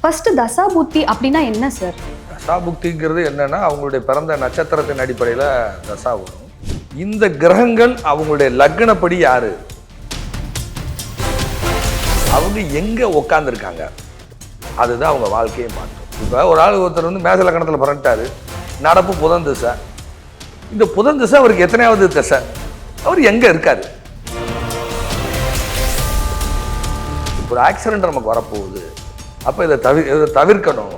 First தசாபுத்தி அப்படின்னா என்ன சார்? தசாபுக்திங்கிறது என்னன்னா அவங்களுடைய பிறந்த நட்சத்திரத்தின் அடிப்படையில் தசா வரும். இந்த கிரகங்கள் அவங்களுடைய லக்னப்படி யாரு, அவங்க எங்க உக்காந்துருக்காங்க, அதுதான் அவங்க வாழ்க்கையை மாற்றும். இப்போ ஒரு ஆள் ஒருத்தர் வந்து மேச லக்னத்தில் பிறந்துட்டாரு, நடப்பு புதன் திசை. இந்த புதன் திசை அவருக்கு எத்தனையாவது திசை, அவர் எங்க இருக்காரு. இப்போ ஒரு ஆக்சிடென்ட் நமக்கு வரப்போகுது, அப்போ இதை தவிர்க்கணும்.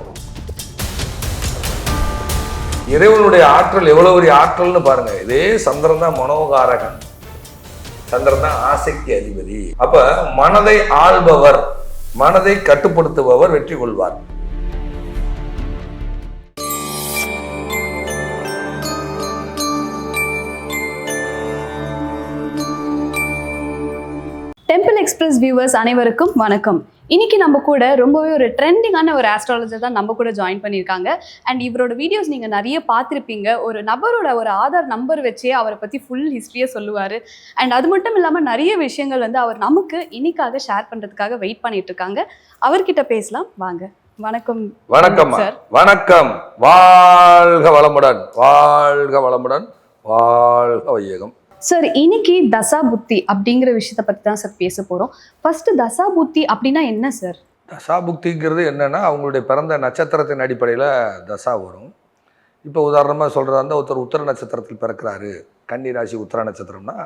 இறைவனுடைய ஆற்றல் எவ்வளவு பெரிய ஆற்றல்னு பாருங்க. இதே சந்திரன் தான் மனோகாரகன், சந்திரன் தான் ஆசைக்கு அதிபதி. அப்ப மனதை ஆள்பவர், மனதை கட்டுப்படுத்துபவர் வெற்றி கொள்வார். டெம்பிள் எக்ஸ்பிரஸ் வியூவர்ஸ் அனைவருக்கும் வணக்கம். இன்னைக்கு நம்ம கூட ரொம்பவே ஒரு ட்ரெண்டிங்கான ஒரு ஆஸ்ட்ராலஜர் தான் நம்ம கூட ஜாயின் பண்ணியிருக்காங்க. அண்ட் இவரோட வீடியோஸ் நீங்கள் நிறைய பார்த்துருப்பீங்க. ஒரு நபரோட ஒரு ஆதார் நம்பர் வச்சே அவரை பற்றி ஃபுல் ஹிஸ்ட்ரியை சொல்லுவார். அண்ட் அது மட்டும் இல்லாமல் நிறைய விஷயங்கள் வந்து அவர் நமக்கு இன்னைக்காக ஷேர் பண்ணுறதுக்காக வெயிட் பண்ணிட்டு இருக்காங்க. அவர்கிட்ட பேசலாம் வாங்க. வணக்கம். வணக்கம் சார். வணக்கம். வாழ்க வளமுடன், வாழ்க வளமுடன், வாழ்க வையகம். சார், இன்னைக்கு தசாபுத்தி அப்படிங்கிற விஷயத்தை பற்றி தான் சார் பேச போகிறோம். ஃபர்ஸ்ட் தசாபுத்தி அப்படின்னா என்ன சார்? தசாபுக்திங்கிறது என்னன்னா அவங்களுடைய பிறந்த நட்சத்திரத்தின் அடிப்படையில் தசா வரும். இப்போ உதாரணமாக சொல்கிறதா இருந்தால் ஒருத்தர் உத்திர நட்சத்திரத்தில் பிறக்கிறாரு, கன்னி ராசி உத்திர நட்சத்திரம்னா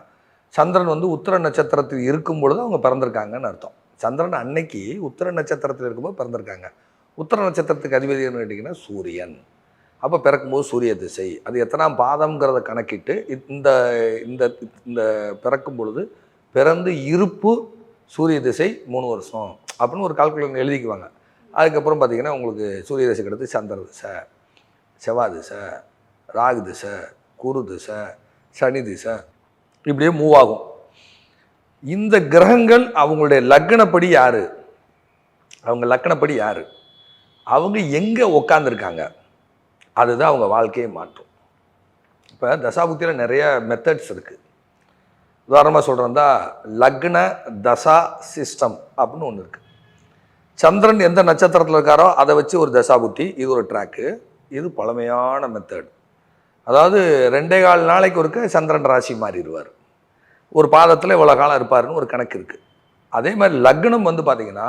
சந்திரன் வந்து உத்திர நட்சத்திரத்தில் இருக்கும் பொழுது அவங்க பிறந்திருக்காங்கன்னு அர்த்தம். சந்திரன் அன்னைக்கு உத்திர நட்சத்திரத்தில் இருக்கும்போது பிறந்திருக்காங்க. உத்திர நட்சத்திரத்துக்கு அதிபதி என்ன கேட்டிங்கன்னா சூரியன். அப்போ பிறக்கும்போது சூரிய திசை, அது எத்தனாம் பாதம்ங்கிறத கணக்கிட்டு இந்த இந்த இந்த பிறக்கும் பொழுது பிறந்து இருப்பு சூரிய திசை 3 வருஷம் அப்படின்னு ஒரு கால்குலேஷன் எழுதிக்குவாங்க. அதுக்கப்புறம் பார்த்திங்கன்னா உங்களுக்கு சூரிய திசைக்கு அடுத்து சந்திர திசை, செவ்வாய் திசை, ராகு திசை, குரு திசை, சனி திசை, இப்படியே மூவ் ஆகும். இந்த கிரகங்கள் அவங்களுடைய லக்னப்படி யார், அவங்க லக்னப்படி யார், அவங்க எங்கே உக்காந்துருக்காங்க, அதுதான் அவங்க வாழ்க்கையை மாற்றும். இப்போ தசாபுக்தியில் நிறைய மெத்தட்ஸ் இருக்குது. உதாரணமாக சொல்கிறதா லக்ன தசா சிஸ்டம் அப்படின்னு ஒன்று இருக்குது. சந்திரன் எந்த நட்சத்திரத்தில் இருக்காரோ அதை வச்சு ஒரு தசாபுத்தி, இது ஒரு ட்ராக்கு. இது பழமையான மெத்தட். அதாவது 2.25 நாளைக்கு ஒருக்க சந்திரன் ராசி மாறிடுவார், ஒரு பாதத்தில் இவ்வளோ காலம் இருப்பாருன்னு ஒரு கணக்கு இருக்குது. அதே மாதிரி லக்னம் வந்து பார்த்திங்கன்னா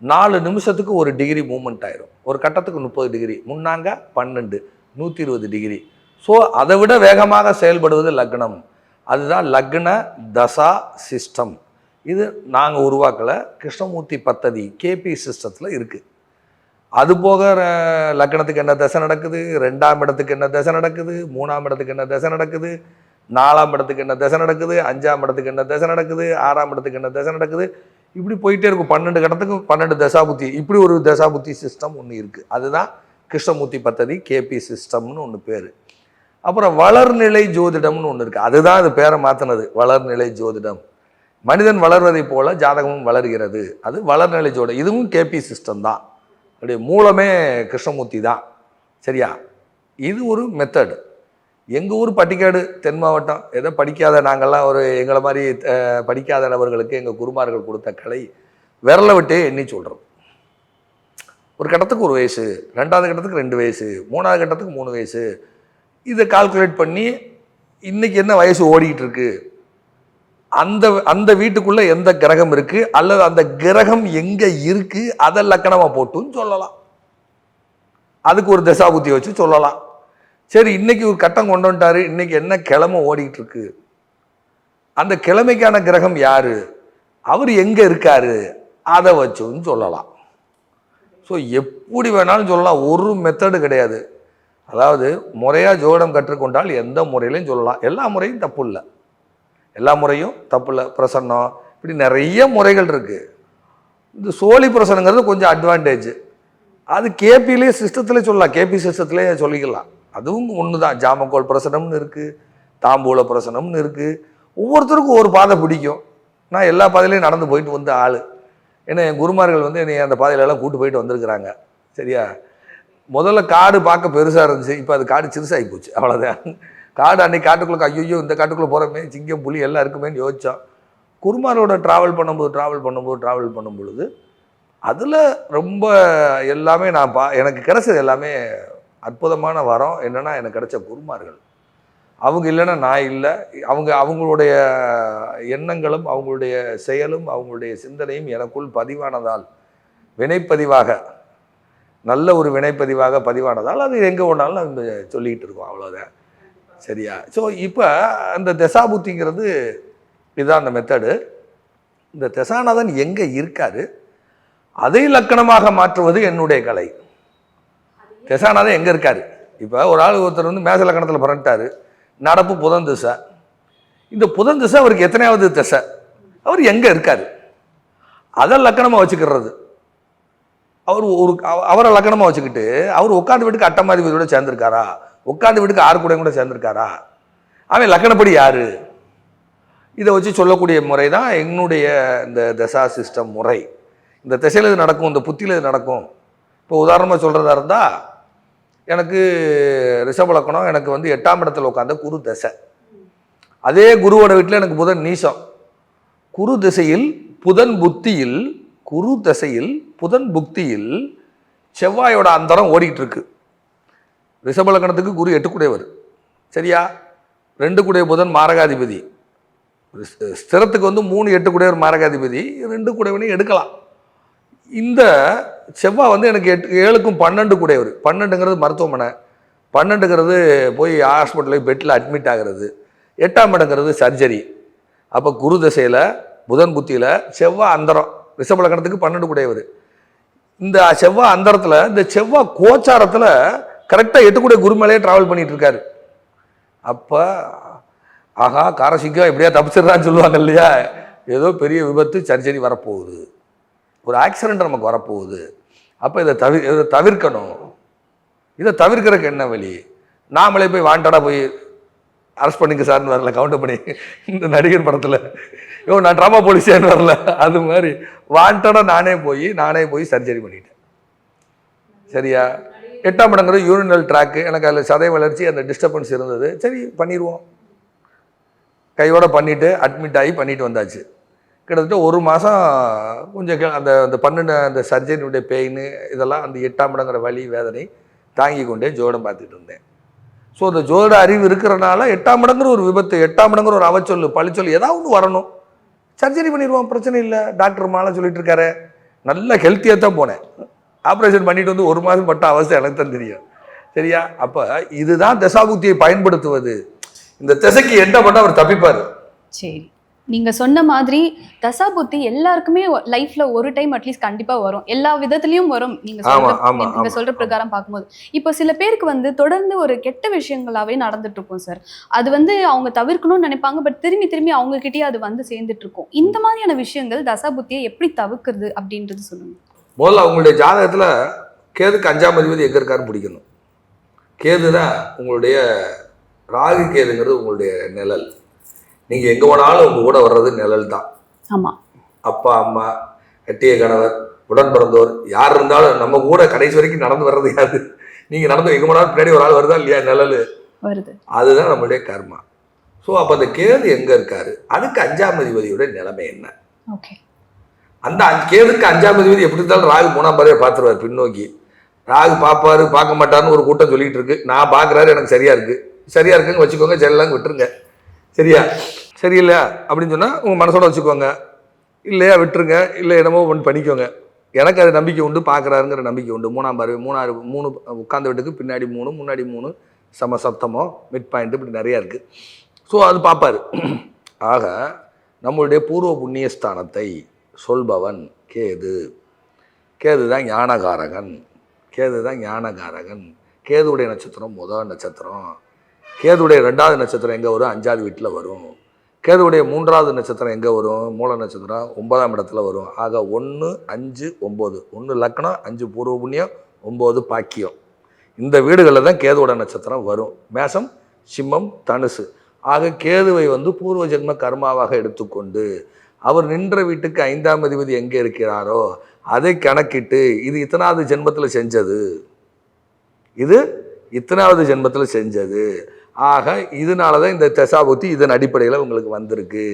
4 நிமிஷத்துக்கு 1 டிகிரி மூவ்மெண்ட் ஆயிரும். ஒரு கட்டத்துக்கு 30 டிகிரி, முன்னாங்க 12, 120 டிகிரி. ஸோ அதை விட வேகமாக செயல்படுவது லக்னம். அதுதான் லக்ன தசா சிஸ்டம். இது நாங்கள் உருவாக்கலை, கிருஷ்ணமூர்த்தி பத்ததி கேபி சிஸ்டத்தில் இருக்குது. அதுபோக லக்னத்துக்கு என்ன தசை நடக்குது, 2ஆம் இடத்துக்கு என்ன தசை நடக்குது, 3ஆம் இடத்துக்கு என்ன தசை நடக்குது, 4ஆம் இடத்துக்கு என்ன தசை நடக்குது, 5ஆம் இடத்துக்கு என்ன தசை நடக்குது, 6ஆம் இடத்துக்கு என்ன தசை நடக்குது, இப்படி போயிட்டே இருக்கும். 12 கட்டத்துக்கு 12 தசாபுத்தி. இப்படி ஒரு தசாபுத்தி சிஸ்டம் ஒன்று இருக்குது. அதுதான் கிருஷ்ணமூர்த்தி பத்ததி கேபி சிஸ்டம்னு ஒன்று பேர். அப்புறம் வளர்நிலை ஜோதிடம்னு ஒன்று இருக்குது. அதுதான் அது பேரை மாற்றினது, வளர்நிலை ஜோதிடம். மனிதன் வளர்வதை போல ஜாதகமும் வளர்கிறது, அது வளர்நிலை ஜோதிடம். இதுவும் கேபி சிஸ்டம் தான். அப்படியே மூலமே கிருஷ்ணமூர்த்தி தான். சரியா? இது ஒரு மெத்தடு. எங்கள் ஊர் பட்டிக்காடு, தென் மாவட்டம். ஏதோ படிக்காத நாங்கள்லாம் ஒரு எங்களை மாதிரி படிக்காத நபர்களுக்கு எங்கள் குருமார்கள் கொடுத்த கலை விரலை விட்டே எண்ணி சொல்கிறோம். ஒரு கட்டத்துக்கு 1 வயசு, 2ஆவது கட்டத்துக்கு 2 வயசு, 3ஆவது கட்டத்துக்கு 3 வயசு, இதை கால்குலேட் பண்ணி இன்றைக்கி என்ன வயசு ஓடிக்கிட்டு இருக்கு, அந்த அந்த வீட்டுக்குள்ளே எந்த கிரகம் இருக்குது அல்லது அந்த கிரகம் எங்கே இருக்குது அதை லக்கணமாக போட்டுன்னு சொல்லலாம். அதுக்கு ஒரு தசாபுத்தி வச்சு சொல்லலாம். சரி, இன்னைக்கு ஒரு கட்டம் கொண்டு வந்துட்டாரு, இன்னைக்கு என்ன கிழமை ஓடிக்கிட்டு இருக்கு, அந்த கிழமைக்கான கிரகம் யாரு, அவர் எங்கே இருக்காரு, அதை வச்சுன்னு சொல்லலாம். ஸோ எப்படி வேணாலும் சொல்லலாம், ஒரு மெத்தடு கிடையாது. அதாவது முறையாக ஜோதிடம் கற்றுக்கொண்டால் எந்த முறையிலையும் சொல்லலாம். எல்லா முறையும் தப்பு இல்லை, எல்லா முறையும் தப்பு இல்லை. பிரசன்னம், இப்படி நிறைய முறைகள் இருக்குது. இந்த சோழி பிரசனங்கிறது கொஞ்சம் அட்வான்டேஜ். அது கேபிலே சிஸ்டத்தில் சொல்லலாம், கேபி சிஸ்டத்துலேயே சொல்லிக்கலாம். அதுவும் ஒன்று தான். ஜாமக்கோல் பிரசனம்னு இருக்குது, தாம்பூல பிரசனம்னு இருக்குது. ஒவ்வொருத்தருக்கும் ஒரு பாதை பிடிக்கும். நான் எல்லா பாதையிலையும் நடந்து போயிட்டு வந்த ஆள். ஏன்னா என் குருமார்கள் வந்து என்னை அந்த பாதையிலெல்லாம் கூட்டு போயிட்டு வந்திருக்கிறாங்க. சரியா? முதல்ல காடு பார்க்க பெருசாக இருந்துச்சு, இப்போ அது காடு சிறுசாகி போச்சு, அவ்வளோதான். காடு அன்னைக்கு காட்டுக்குள்ளே ஐயோ இந்த காட்டுக்குள்ளே போகிறோமே, சிங்கம் புலி எல்லாம் இருக்குமேன்னு யோசித்தோம். குருமாரோட ட்ராவல் பண்ணும்போது அதில் ரொம்ப எல்லாமே நான் எனக்கு கிடைச்சது எல்லாமே அற்புதமான வரம் என்னென்னா எனக்கு கிடைச்ச குருமார்கள். அவங்க இல்லைன்னா நான் இல்லை. அவங்களுடைய எண்ணங்களும் அவங்களுடைய செயலும் அவங்களுடைய சிந்தனையும் எனக்குள் பதிவானதால், வினைப்பதிவாக நல்ல ஒரு வினைப்பதிவாக பதிவானதால் அது எங்கே ஒன்றாலும் நம்ம சொல்லிக்கிட்டு இருக்கோம், அவ்வளோதான். சரியா? ஸோ இப்போ அந்த தசாபுத்திங்கிறது இதுதான் அந்த மெத்தடு. இந்த தசாநாதன் எங்கே இருக்காரு, அதை லக்கணமாக மாற்றுவது என்னுடைய கலை. தசாநாதன் எங்கே இருக்காரு? இப்போ ஒரு ஆள் ஒருத்தர் வந்து மேச லக்கணத்தில் பிறந்துட்டாரு, நடப்பு புதன் திசை. இந்த புதன் திசை அவருக்கு எத்தனையாவது திசை, அவர் எங்கே இருக்காரு, அதை லக்கணமாக வச்சுக்கிறது. அவரை லக்கணமாக வச்சுக்கிட்டு அவர் உட்காந்து வீட்டுக்கு அட்டமாதிபதியோட சேர்ந்திருக்காரா, உட்காந்து வீட்டுக்கு ஆறு கூட சேர்ந்திருக்காரா, அவன் லக்கணப்படி யாரு, இதை வச்சு சொல்லக்கூடிய முறை தான் என்னுடைய இந்த தசா சிஸ்டம் முறை. இந்த திசையில் இது நடக்கும், இந்த புத்தியில் இது நடக்கும். இப்போ உதாரணமாக சொல்கிறதா இருந்தால், எனக்கு ரிஷப லக்கணம், எனக்கு வந்து 8ஆம் இடத்துல உட்காந்த குரு தசை. அதே குருவோட வீட்டில் எனக்கு புதன் நீசம். குரு திசையில் புதன் புத்தியில், குரு தசையில் புதன் புக்தியில் செவ்வாயோட அந்தரம் ஓடிக்கிட்டு இருக்கு. ரிஷப லக்கணத்துக்கு குரு 8 கூடையவர், சரியா? 2 கூடைய புதன் மாரகாதிபதி. ஸ்திரத்துக்கு வந்து 3 8 கூடையவர் மாரகாதிபதி, 2 கூடையவனையும் எடுக்கலாம். இந்த செவ்வாய் வந்து எனக்கு 7க்கும் 12 கூடையவர். 12ங்கிறது மருத்துவமனை, 12ங்கிறது போய் ஹாஸ்பிட்டலுக்கு பெட்டில் அட்மிட் ஆகிறது, 8ஆம் இடங்கிறது சர்ஜரி. அப்போ குரு தசையில் புதன் புத்தியில் செவ்வாய் அந்தரம், ரிஷப லக்கணத்துக்கு 12 கூடையவர். இந்த செவ்வாய் அந்தரத்தில், இந்த செவ்வாய் கோச்சாரத்தில் கரெக்டாக 8 கூடைய குரு மேலேயே ட்ராவல் பண்ணிட்டு இருக்காரு. அப்போ ஆகா காரசிக்கா எப்படியா தப்பிச்சிடுறான்னு சொல்லுவாங்க இல்லையா, ஏதோ பெரிய விபத்து சர்ஜரி வரப்போகுது, ஒரு ஆக்சிடென்ட் நமக்கு வரப்போகுது. அப்போ இதை தவிர்க்கணும். இதை தவிர்க்கிறதுக்கு என்ன வழி? நாமளே போய் வாண்டடாக போய் அரெஸ்ட் பண்ணிக்க சார்னு வரல, கவுண்டர் பண்ணி இந்த நடிகர் படத்தில் நான் ட்ராமா போலீஸேன்னு வரல, அது மாதிரி வாண்டடாக நானே போய் சர்ஜரி பண்ணிட்டேன். சரியா? 8ஆம் இடங்கிறது யூரினல் ட்ராக்கு, எனக்கு அதில் சதை வளர்ச்சி அந்த டிஸ்டர்பன்ஸ் இருந்தது. சரி பண்ணிடுவோம், கையோட பண்ணிவிட்டு அட்மிட் ஆகி பண்ணிட்டு வந்தாச்சு. கிட்டத்தட்ட 1 மாதம் கொஞ்சம் அந்த 12 அந்த சர்ஜரினுடைய பெயின் இதெல்லாம், அந்த 8ஆம் இடங்கிற வலி வேதனை தாங்கி கொண்டே ஜோடம் பார்த்துட்டு இருந்தேன். ஸோ அந்த ஜோட அறிவு இருக்கிறனால 8ஆம் இடங்கிற ஒரு விபத்து, 8ஆம் இடங்கிற ஒரு அவச்சொல்லு பழிச்சொல்லு ஏதாவது ஒன்று வரணும், சர்ஜரி பண்ணிடுவோம், பிரச்சனை இல்லை, டாக்டர் மாலை சொல்லிட்டு இருக்காரு. நல்ல ஹெல்த்தியாக தான் போனேன். ஆப்ரேஷன் பண்ணிட்டு வந்து 1 மாதம் பட்ட அவஸ்தை எனக்கு தான் தெரியும். சரியா? அப்போ இதுதான் தசாபுத்தியை பயன்படுத்துவது. இந்த திசைக்கு என்ன பண்ணால் அவர் தப்பிப்பார். சரி, நீங்க சொன்ன மாதிரி தசாபுத்தி எல்லாருக்குமே லைஃப்ல ஒரு டைம் அட்லீஸ்ட் கண்டிப்பா வரும், எல்லா விதத்திலயும் வரும். நீங்க சொல்ற பிரகாரம் பார்க்கும்போது இப்போ சில பேருக்கு வந்து தொடர்ந்து ஒரு கெட்ட விஷயங்களாவே நடந்துட்டு இருக்கும் சார். அது வந்து அவங்க தவிர்க்கணும்னு நினைப்பாங்க, பட் திரும்பி அவங்க கிட்டயே அது வந்து சேர்ந்துட்டு இருக்கும். இந்த மாதிரியான விஷயங்கள் தசாபுத்தியை எப்படி தவிர்க்கிறது அப்படின்றது சொல்லுங்க. முதல்ல அவங்களுடைய ஜாதகத்துல கேதுக்கு 5ஆம் அதிபதி எங்க இருக்காருன்னு பிடிக்கணும். கேது தான் உங்களுடைய ராகு, கேதுங்கிறது உங்களுடைய நிழல். நீங்க எங்க போனாலும் உங்க கூட வர்றது நிழல் தான். ஆமா, அப்பா அம்மா, கட்டிய கணவர், உடன் பிறந்தோர் யார் இருந்தாலும் நம்ம கூட கடைசி வரைக்கும் நடந்து வர்றது யாரு? நீங்க நடந்து எங்க போனாலும் பின்னாடி ஒரு ஆள் வருதா இல்லையா, நிழல் வருது. அதுதான் நம்மளுடைய கர்மா. ஸோ அப்போ அந்த கேது எங்க இருக்காரு, அதுக்கு 5ஆம் அதிபதியோட நிலைமை என்ன? ஓகே, அந்த கேதுக்கு 5ஆம் அதிபதி எப்படி இருந்தாலும் ராகு 3ஆம் பார்வையை பார்த்துருவார் பின்னோக்கி. ராகு பார்ப்பாரு பார்க்க மாட்டாருன்னு ஒரு கூட்டம் சொல்லிட்டு இருக்கு. நான் பார்க்குறாரு, எனக்கு சரியா இருக்குன்னு வச்சுக்கோங்க, செல்லாம் விட்டுருங்க. சரியா? சரியில்லை அப்படின்னு சொன்னால் உங்கள் மனசோட வச்சுக்கோங்க, இல்லையா விட்டுருங்க, இல்லை என்னமோ ஒன்று பண்ணிக்கோங்க. எனக்கு அது நம்பிக்கை உண்டு, பார்க்குறாருங்கிற நம்பிக்கை உண்டு. 3ஆம் பார்வை 3 உட்கார்ந்த வீட்டுக்கு பின்னாடி 3 முன்னாடி 3 சப்தமோ மிட் பாயிண்ட் இப்படி நிறையா இருக்குது. ஸோ அது பார்ப்பார். ஆக நம்மளுடைய பூர்வ புண்ணிய ஸ்தானத்தை சொல்பவன் கேது. கேது தான் ஞானகாரகன். கேதுடைய நட்சத்திரம் முதல் நட்சத்திரம். கேதுடைய 2வது நட்சத்திரம் எங்கே வரும்? 5ஆவது வீட்டில் வரும். கேதுடைய 3வது நட்சத்திரம் எங்கே வரும்? மூல நட்சத்திரம் 9ஆம் இடத்துல வரும். ஆக 1 5 9, 1 லக்னம், 5 பூர்வ புண்ணியம், 9 பாக்கியம். இந்த வீடுகளில் தான் கேதுவோட நட்சத்திரம் வரும். மேஷம், சிம்மம், தனுசு. ஆக கேதுவை வந்து பூர்வ ஜென்ம கர்மாவாக எடுத்துக்கொண்டு அவர் நின்ற வீட்டுக்கு 5ஆம் அதிபதி எங்கே இருக்கிறாரோ அதை கணக்கிட்டு இது இத்தனாவது ஜென்மத்தில் செஞ்சது, ஆக இதனால தான் இந்த தசாபுத்தி இதன் அடிப்படையில் உங்களுக்கு வந்திருக்கு,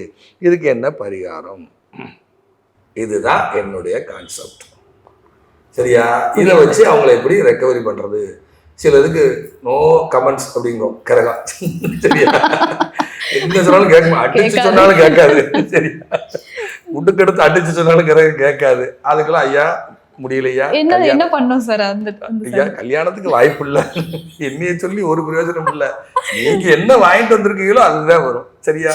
இதுக்கு என்ன பரிகாரம்? இதுதான் என்னுடைய கான்செப்ட். சரியா? இதை வச்சு அவங்கள எப்படி ரெக்கவரி பண்றது? சிலதுக்கு நோ கமெண்ட்ஸ் அப்படிங்கும் கரகம். சரியா? எங்க சொன்னாலும் கேட்க, அடிச்சு சொன்னாலும் கேட்காது. சரியா? உடுக்கெடுத்து அடிச்சு சொன்னாலும் கரகம் கேட்காது. அதுக்கெல்லாம் ஐயா முடியலையா, என்ன பண்ணோம் சார்? ஐயா கல்யாணத்துக்கு வாய்ப்பு இல்ல, என்னைய சொல்லி ஒரு பிரயோஜனம் இல்ல, நீங்க என்ன வாங்கிட்டு வந்திருக்கீங்களோ அதுதான் வரும். சரியா?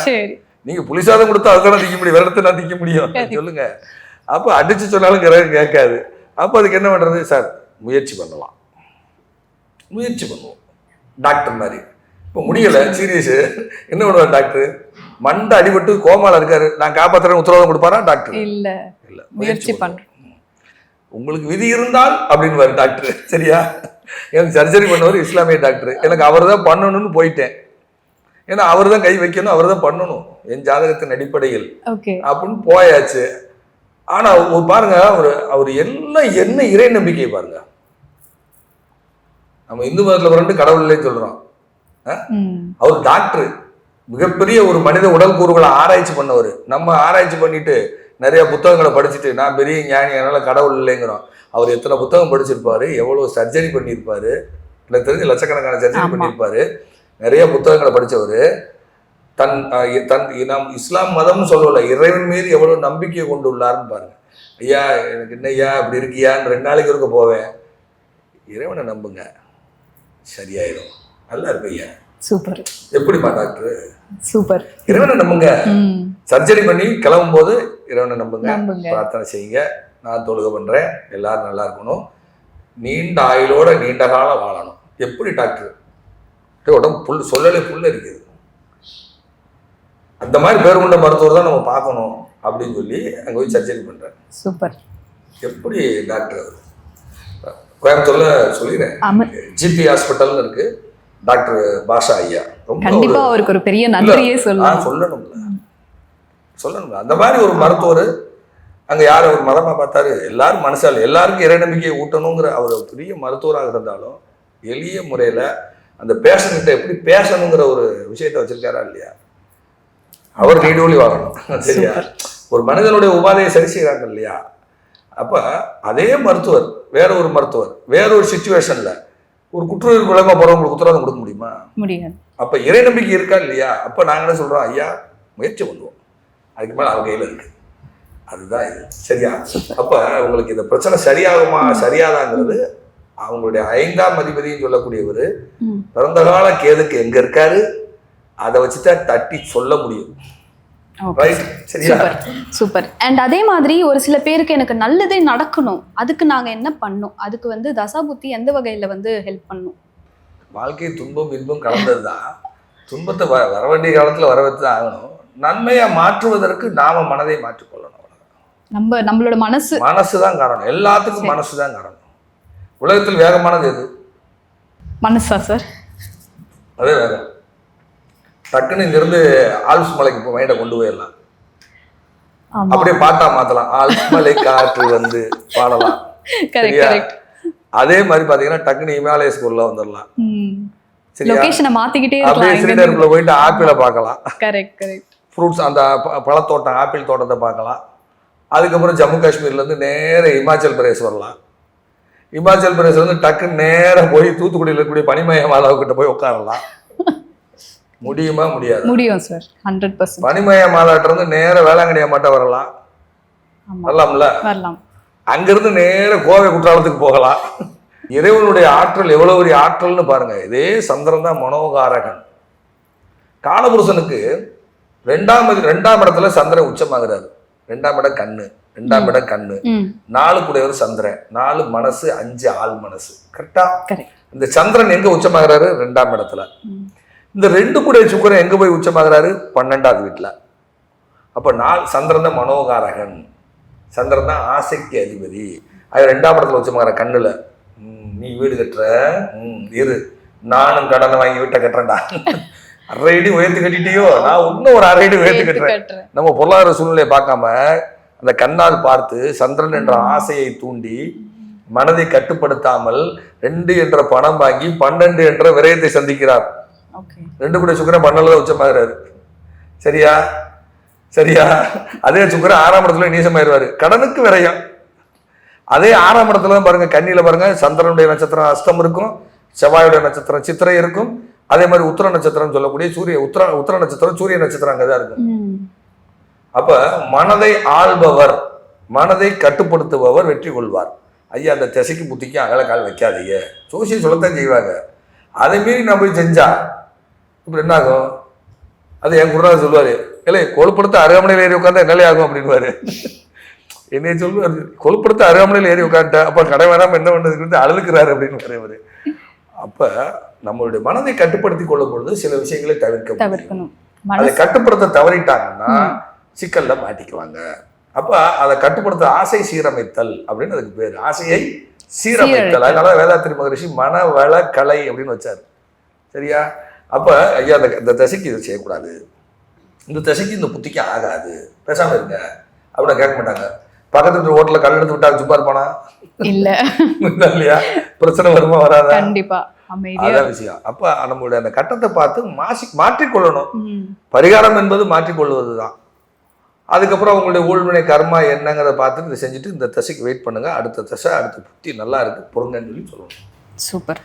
நீங்க புளிசாதம் கொடுத்தா அதுதான் திக்க முடியும், வேற இடத்த நான் திக்க முடியும் சொல்லுங்க. அப்ப அடிச்சு சொன்னாலும் கரகம் கேட்காது. அப்ப அதுக்கு என்ன பண்றது? சார் முயற்சி பண்ணலாம், முயற்சி பண்ணுவோம். டாக்டர் மாதிரி இப்போ முடியல, சீரியஸ், என்ன பண்ணுவார் டாக்டர்? மண்டை அடிபட்டு கோமால இருக்காரு, நான் காப்பாத்துறேன் உத்தரவாதம் கொடுப்பாரா டாக்டர்? இல்ல இல்ல, முயற்சி பண்றேன். உங்களுக்கு விதி இருந்தால் அப்படின்னு டாக்டர். சரியா? எனக்கு சர்ஜரி பண்ணவர் இஸ்லாமிய டாக்டர், எனக்கு அவர் தான் பண்ணணும்னு போயிட்டேன். ஏன்னா அவர் தான் கை வைக்கணும், அவர் தான் பண்ணணும் என் ஜாதகத்தின் அடிப்படையில் அப்படின்னு போயாச்சு. ஆனா பாருங்க, அவர் எல்லாம் என்ன இறை நம்பிக்கை பாருங்க. நம்ம இந்து மதத்துல ரெண்டு கடவுள் இல்லைன்னு சொல்றோம். அவர் டாக்டர், மிகப்பெரிய ஒரு மனித உடல் கூறுகளை ஆராய்ச்சி பண்ணவர். நம்ம ஆராய்ச்சி பண்ணிட்டு நிறைய புத்தகங்களை படிச்சுட்டு நான் பெரிய ஞானி அதனால கடவுள் இல்லைங்கிறோம். அவர் எத்தனை புத்தகம் படிச்சிருப்பாரு, எவ்வளவு சர்ஜரி பண்ணியிருப்பாரு, எனக்கு தெரிஞ்சு லட்சக்கணக்கான சர்ஜரி பண்ணியிருப்பாரு, நிறைய புத்தகங்களை படித்தவர். நம் இஸ்லாம் மதம்னு சொல்லல, இறைவன் மீது எவ்வளவு நம்பிக்கையை கொண்டு உள்ளாருன்னு பாருங்க. ஐயா எனக்கு என்னையா இப்படி இருக்கியான்னு 2 நாளைக்கு இருக்க போவேன். இறைவனை நம்புங்க, சரியாயிடும், நல்லா இருக்கு ஐயா. சூப்பர். எப்படிமா டாக்டர்? சூப்பர். இறைவனை நம்புங்க. சர்ஜரி பண்ணி கிளம்பும் போது இறைவனை நம்புங்க, பிரார்த்தனை செய்யுங்க, நான் தொழுகை பண்றேன், எல்லாரும் நல்லா இருக்கணும், நீண்ட ஆயுளோட நீண்ட காலம் வாழணும். எப்படி டாக்டர்? உடம்பு சொல்லலே புல் இருக்குது. அந்த மாதிரி பேர் கொண்ட மருத்துவர் தான் நம்ம பார்க்கணும் அப்படின்னு சொல்லி அங்கே போய் சர்ஜரி பண்றேன். சூப்பர். எப்படி டாக்டர்? கோயம்புத்தூர்ல சொல்லிடுறேன், ஜிபி ஹாஸ்பிட்டல்னு இருக்கு, டாக்டர் பாஷா ஐயா. ரொம்ப அவருக்கு ஒரு பெரிய நன்றியே சொல்லணும்ல. அந்த மாதிரி ஒரு மருத்துவர் அங்க யார் ஒரு மதமா பார்த்தாரு, எல்லாரும் மனசால் எல்லாருக்கும் இறை நம்பிக்கையை ஊட்டணுங்கிற அவர் பெரிய மருத்துவராக இருந்தாலும் எளிய முறையில அந்த பேஷண்ட்கிட்ட எப்படி பேசணுங்கிற ஒரு விஷயத்த வச்சிருக்காரா இல்லையா? அவர் நீடூழி வாழணும். சரியா? ஒரு மனிதனுடைய உபாதையை சரி செய்யறாங்க இல்லையா? அப்ப அதே மருத்துவர் வேற ஒரு மருத்துவர் வேற ஒரு சிச்சுவேஷன்ல ஒரு குற்றவியல் விளங்க போறவங்களுக்கு உத்தரவாதம் கொடுக்க முடியுமா? முடியாது. அப்ப இறை நம்பிக்கை இருக்கா இல்லையா? அப்ப நாங்க என்ன சொல்றோம், ஐயா முயற்சி பண்ணுவோம், அதுக்கு மேல அவங்க கையில இருக்கு, அதுதான் இது. சரியா? அப்ப உங்களுக்கு இந்த பிரச்சனை சரியாகுமா சரியாதாங்கிறது அவங்களுடைய 5ஆம் அதிபதினு சொல்லக்கூடியவர் பிறந்த கால கேதுக்கு எங்க இருக்காரு அதை வச்சுதான் தட்டி சொல்ல முடியும். சூப்பர். அண்ட் அதே மாதிரி ஒரு சில பேருக்கு எனக்கு நல்லதே நடக்கணும், அதுக்கு நாங்க என்ன பண்ணணும்? அதுக்கு தசாபுத்தி எந்த வகையில ஹெல்ப் பண்ணும்? வாழ்க்கை துன்பம் இன்பம் கலந்ததுதான். துன்பத்தை வர வேண்டிய காலத்துல வர வச்சுதான் ஆகணும். நன்மையா மாற்றுவதற்கு நாம மனதை மாற்றிக்கொள்ளணும். நம்மளோட மனசுதான் காரணம், எல்லாத்துக்கும் மனசுதான் காரணம். உலகத்தில் வேகமானது எது? மனசா சார்? அதே வேகம். டக்குன்னு இங்கிருந்து ஆல்ப்ஸ் மலைக்கு மைண்டை கொண்டு போயிடலாம், அப்படியே பாட்டா மாத்தலாம், ஆல்ப்ஸ் மலை காற்று பாடலாம். அதே மாதிரி பாத்தீங்கன்னா டக்குன்னு இமாலயஸ் உள்ள வந்துடலாம். அப்படியே ஸ்ரீநகருக்குள்ள போயிட்டு ஆப்பிளை பார்க்கலாம், ஃப்ரூட்ஸ் அந்த பழத்தோட்டம் ஆப்பிள் தோட்டத்தை பார்க்கலாம். அதுக்கப்புறம் ஜம்மு காஷ்மீர்ல இருந்து நேர இமாச்சல் பிரதேஷ் வரலாம். இமாச்சல் பிரதேஷ்ல இருந்து டக்குன்னு நேரம் போய் தூத்துக்குடியில் இருக்கக்கூடிய பனிமய மாதாவுக்கிட்ட போய் உட்காரலாம். முடியுமா? முடியாது. முடியும் சார், 100%. பனிமய மாதாட்ட இருந்து நேர வேளாங்கண்ணி அம்மாட்ட வரலாம், வரலாம்ல? வரலாம். அங்கிருந்து நேர கோவை குற்றாலத்துக்கு போகலாம். இறைவனுடைய ஆற்றல் எவ்வளவு பெரிய ஆற்றல்னு பாருங்க. இதே சந்திரன் தான் மனோகாரகன். காலபுருஷனுக்கு 2ஆம் இடத்துல சந்திரன் உச்சமாகிறாரு. 2ஆம் இடம் கண்ணு, 2ஆம் இடம் கண்ணு, 4 கூடையவர் சந்திரன், 4 மனசு, 5 ஆள் மனசு. கரெக்டா? இந்த சந்திரன் எங்க உச்சமாகிறாரு? 2ஆம் இடத்துல. இந்த 2 கூடைய சுக்கிரன் எங்க போய் உச்சமாகிறாரு? 12ஆவது வீட்டுல. அப்ப சந்திரன் தான் மனோகாரகன், சந்திரன் தான் ஆசைக்கு அதிபதி. அது 2ஆம் இடத்துல உச்சமாகிற கண்ணுல. நீ வீடு கட்டுற, இரு நானும் கடனை வாங்கி வீட்டை கட்டுறேன்டா, 1.5 அடி உயர்த்து கட்டிட்டியோ, நான் இன்னும் ஒரு 1.5 அடி உயர்த்து கட்டுறேன். நம்ம பொருளாதார சூழ்நிலையை பார்க்காம அந்த கண்ணால் பார்த்து சந்திரன் என்ற ஆசையை தூண்டி மனதை கட்டுப்படுத்தாமல் 2 என்ற பணம் வாங்கி 12 என்ற விரயத்தை சந்திக்கிறார். 2 கூட சுக்கிரன் 12 உச்சமாகிறாரு. சரியா? சரியா? அதே சுக்கிரன் 6ஆம் இடத்துல நீசமாயிருவாரு, கடனுக்கு விரயம். அதே 6ஆம் இடத்துல தான் பாருங்க, கன்னியில பாருங்க சந்திரனுடைய நட்சத்திரம் அஸ்தம் இருக்கும், செவ்வாயுடைய நட்சத்திரம் சித்திரை இருக்கும், அதே மாதிரி உத்திர நட்சத்திரம் சொல்லக்கூடிய உத்திர நட்சத்திரம் சூரிய நட்சத்திரம் அங்கதான் இருக்கும். அப்ப மனதை ஆள்பவர், மனதை கட்டுப்படுத்துபவர் வெற்றி கொள்வார். ஐயா அந்த திசைக்கு புத்திக்கு அகல கால் வைக்காதீங்க, ஜோசியம் சொல்லத்தான் செய்வாங்க. அதை மீறி நான் போய் செஞ்சா இப்ப என்ன ஆகும்? அது என் குருநாதர் சொல்லுவாரு, இல்லை கொழுப்படுத்த அருகாமனையில் ஏறி உட்காந்தா என்னலே ஆகும் அப்படின்வாரு. என்னைய சொல்லுவாரு, கொழுப்படுத்த அருகாமனையில் ஏறி உட்காந்துட்டா அப்ப கடை வேணாம என்ன பண்ணதுக்கு அழுதுக்கிறாரு அப்படின்னு அவரு. அப்ப நம்மளுடைய மனதை கட்டுப்படுத்தி கொள்ளும் பொழுது சில விஷயங்களை தவிர்க்கணும். அதை கட்டுப்படுத்த தவறிட்டாங்கன்னா சிக்கல்ல மாட்டிக்குவாங்க. அப்ப அதை கட்டுப்படுத்த ஆசை சீரமைத்தல் அப்படின்னு அதுக்கு பேரு, ஆசையை சீரமைத்தல். அதனால வேதாத்திரி மகரிஷி மனவள கலை அப்படின்னு வச்சாரு. சரியா? அப்ப ஐயா இந்த தசைக்கு இதை செய்யக்கூடாது, இந்த தசைக்கு இந்த புத்திக்கு ஆகாது, பேசாம இருங்க அப்படின்னு கேட்க மாட்டாங்க. பக்கத்து ஹோட்டல்ல கல் எடுத்து விட்டா சும்மா இருப்பானா? இல்ல இல்லையா? பிரச்சனை வருமா வராதா? கண்டிப்பா. அதான் விஷயம். அப்ப நம்மளுடைய அந்த கட்டத்தை பார்த்து மாற்றிக்கொள்ளணும். பரிகாரம் என்பது மாற்றிக்கொள்வதுதான். அதுக்கப்புறம் உங்களுடைய ஊழ்வினை கர்மா என்னங்கிறத பார்த்துட்டு இதை செஞ்சுட்டு இந்த தசைக்கு வெயிட் பண்ணுங்க, அடுத்த தசை அடுத்த புத்தி நல்லா இருக்கு பொருங்கன்னு சொல்லி சொல்லணும். சூப்பர்.